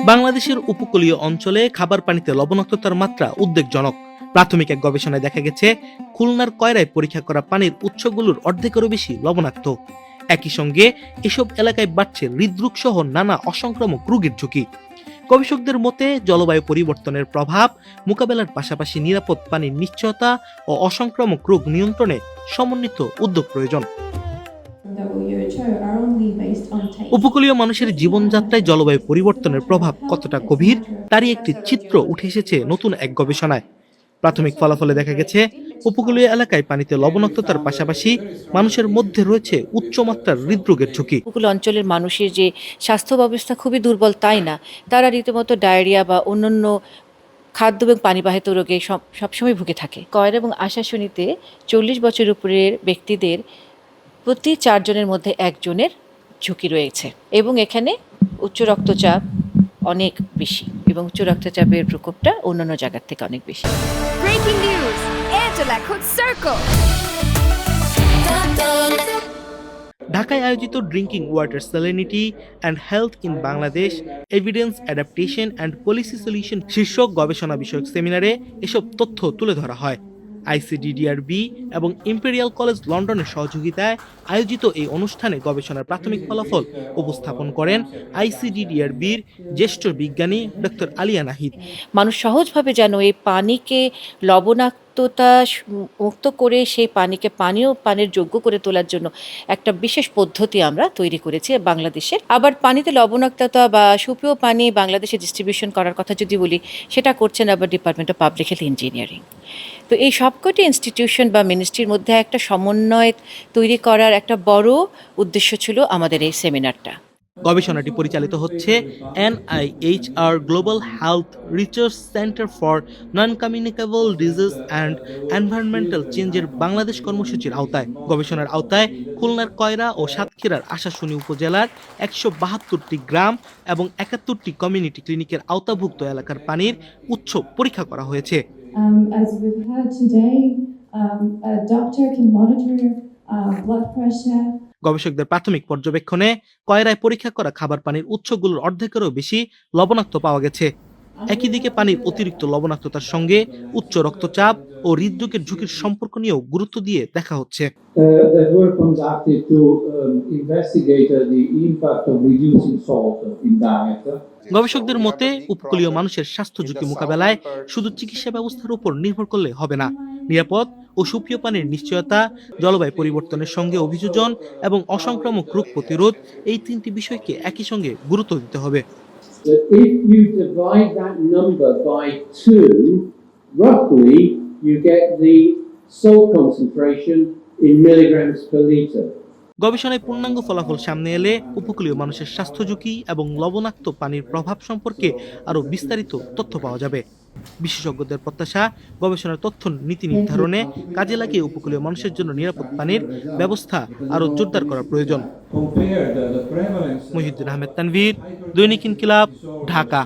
বাংলাদেশের উপকূলীয় অঞ্চলে খাবার পানিতে লবণাক্ততার মাত্রা উদ্বেগজনক। প্রাথমিক এক গবেষণায় দেখা গেছে খুলনার কয়রায় পরীক্ষা করা পানির উৎসগুলোর অর্ধেকেরও বেশি লবণাক্ত। একই সঙ্গে এসব এলাকায় বাড়ছে হৃদরোগ সহ নানা অসংক্রামক রোগের ঝুঁকি। গবেষকদের মতে জলবায়ু পরিবর্তনের প্রভাব মোকাবেলার পাশাপাশি নিরাপদ পানির নিশ্চয়তা ও অসংক্রামক রোগ নিয়ন্ত্রণে সমন্বিত উদ্যোগ প্রয়োজন। উপকূলীয় মানুষের জীবনযাত্রায় জলবায়ু পরিবর্তনের প্রভাব কতটা গভীর তারই একটি চিত্র উঠে এসেছে নতুন এক গবেষণায়। প্রাথমিক ফলাফলে দেখা গেছে উপকূলীয় এলাকায় পানিতে লবণাক্ততার পাশাপাশি মানুষের মধ্যে রয়েছে উচ্চমাত্রার হৃদরোগের ঝুঁকি। উপকূল অঞ্চলের মানুষের যে স্বাস্থ্য ব্যবস্থা খুবই দুর্বল তাই না, তারা রীতিমতো ডায়রিয়া বা অন্যান্য খাদ্য এবং পানিবাহিত রোগে সবসময় ভুগে থাকে। কয়রা এবং আশাশুনিতে 40 বছর উপরের ব্যক্তিদের প্রতি 4 জনের মধ্যে 1 জনের ঝুঁকি রয়েছে এবং এখানে উচ্চ রক্তচাপ অনেক বেশি এবং উচ্চ রক্তচাপের প্রকোপটা অন্যান্য জায়গার থেকে অনেক বেশি। ব্রেকিং নিউজ, এটা লেখো সার্কেল। ঢাকায় আয়োজিত drinking water salinity and health in Bangladesh evidence adaptation and policy solution শীর্ষক গবেষণা বিষয়ক সেমিনারে এসব তথ্য তুলে ধরা হয়। আইসিডিডিআরবি এবং ইম্পেরিয়াল কলেজ লন্ডনের সহযোগিতায় আয়োজিত এই অনুষ্ঠানে গবেষণার প্রাথমিক ফলাফল উপস্থাপন করেন আইসিডিডিআরবির জ্যেষ্ঠ বিজ্ঞানী ডক্টর আলিয়া নাহিদ। মানুষ সহজভাবে যেন এই পানিকে লবণাক্ততা মুক্ত করে সেই পানিকে পানীয় পানির যোগ্য করে তোলার জন্য একটা বিশেষ পদ্ধতি আমরা তৈরি করেছি বাংলাদেশের। আবার পানিতে লবণাক্ততা বা সুপেয় পানি বাংলাদেশে ডিস্ট্রিবিউশন করার কথা যদি বলি, সেটা করছেন আবার department of public health engineering. তো এই সবকটি ইনস্টিটিউশন বা মিনিস্ট্রির মধ্যে একটা সমন্বয় তৈরি করার একটা বড় উদ্দেশ্য ছিল আমাদের এই সেমিনারটা। গবেষণাটি পরিচালিত হচ্ছে NIHR global health research centre for non communicable disease and environmental চেঞ্জের বাংলাদেশ কর্মসূচির আওতায়। গবেষণার আওতায় খুলনার কয়রা ও সাতক্ষীরার আশাশুনি উপজেলার 172টি গ্রাম এবং 71টি কমিউনিটি ক্লিনিকের আওতাভুক্ত এলাকার পানির উৎস পরীক্ষা করা হয়েছে। As we've heard today, a doctor can monitor blood pressure. গবেষকদের প্রাথমিক পর্যবেক্ষণে কয়রায় পরীক্ষা করা খাবার পানির উৎসগুলোর অর্ধেকেরও বেশি লবণাক্ত পাওয়া গেছে। একই দিকে পানির অতিরিক্ত লবণাক্ততার সঙ্গে উচ্চ রক্তচাপ ও হৃদরোগের ঝুঁকির সম্পর্ক নিয়েও গুরুত্ব দিয়ে দেখা হচ্ছে। That were conducted to investigate the impact of reducing salt in diet. গবেষকদের মতে উপকূলীয় মানুষের স্বাস্থ্য ঝুঁকি মোকাবেলায় শুধু চিকিৎসা ব্যবস্থার উপর নির্ভর করলে হবে না। নিরাপদ ও সুপেয় পানির নিশ্চয়তা, জলবায়ু পরিবর্তনের সঙ্গে অভিযোজন এবং অসংক্রামক রোগ প্রতিরোধ, এই 3টি বিষয়কে একই সঙ্গে গুরুত্ব দিতে হবে। If you divide that number by 2, roughly you get the salt concentration in milligrams per litre. গবেষণায় পূর্ণাঙ্গ ফলাফল সামনে এলে উপকূলীয় মানুষের স্বাস্থ্য ঝুঁকি এবং লবণাক্ত পানির প্রভাব সম্পর্কে আরও বিস্তারিত তথ্য পাওয়া যাবে। বিশেষজ্ঞদের প্রত্যাশা, গবেষণার তথ্য নীতি নির্ধারণে কাজে লাগিয়ে উপকূলীয় মানুষের জন্য নিরাপদ পানির ব্যবস্থা আরও জোরদার করা প্রয়োজন। মহিউদ্দিন আহমেদ তানভীর, দৈনিক ইনকিলাব, ঢাকা।